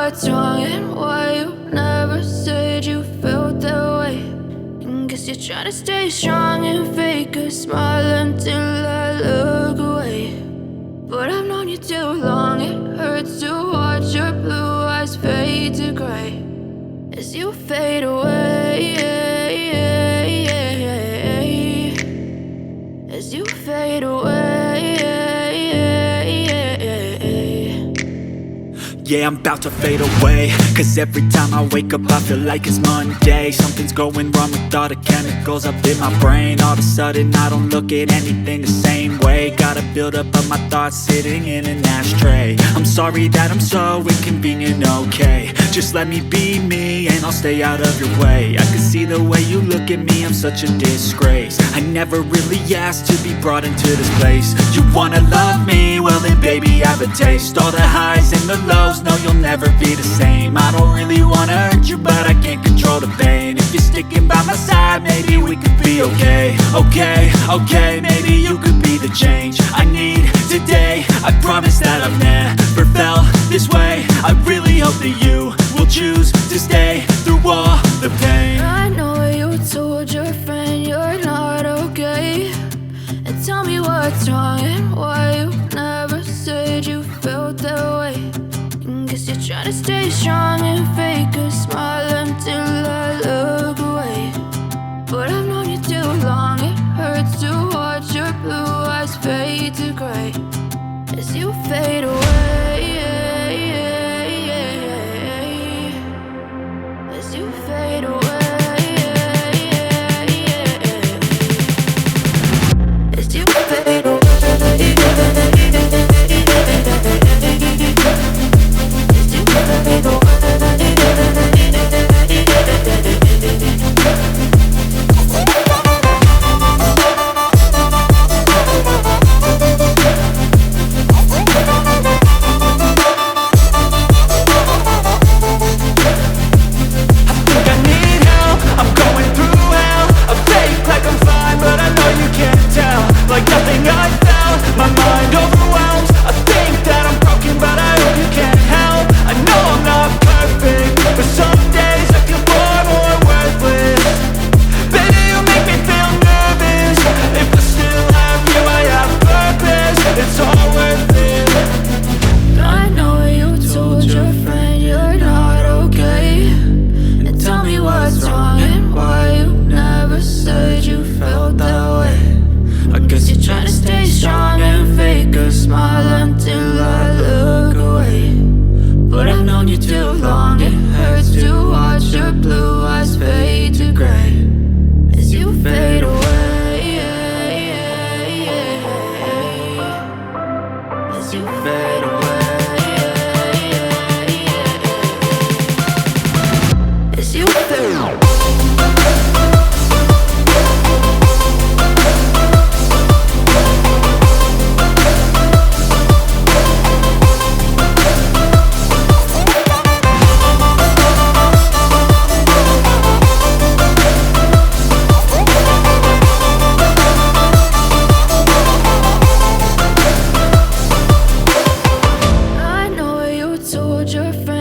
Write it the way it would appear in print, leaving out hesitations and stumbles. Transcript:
what's wrong and why you never said you felt that way. And guess you're trying to stay strong and fake a smile until I look away. But I've known you too long, it hurts to watch your blue eyes fade to gray as you fade away, as you fade away. Yeah, I'm about to fade away, cause every time I wake up I feel like it's Monday. Something's going wrong with all the chemicals up in my brain. All of a sudden I don't look at anything the same way. Gotta build up of my thoughts sitting in an ashtray. I'm sorry that I'm so inconvenient, okay. Just let me be me and I'll stay out of your way. I can see the way you look at me, I'm such a disgrace. I never really asked to be brought into this place. You wanna love me? Well then baby have a taste. All the highs and the lows, no you'll never be the same. I don't really wanna hurt you but I can't control the pain. If you're sticking by my side maybe we could be okay. Okay, maybe you could be the change I need today. I promise that I've never felt this way. I really hope that you will choose to stay through all the pain. I know you told your friend you're not okay, and tell me what's wrong and why you never said you felt that way. And guess you're trying to stay strong and fake a smile until I look away. But I've known you too long, it hurts to watch your blue eyes fade to gray as you fade away, as you fade away, as you fade away. Your friend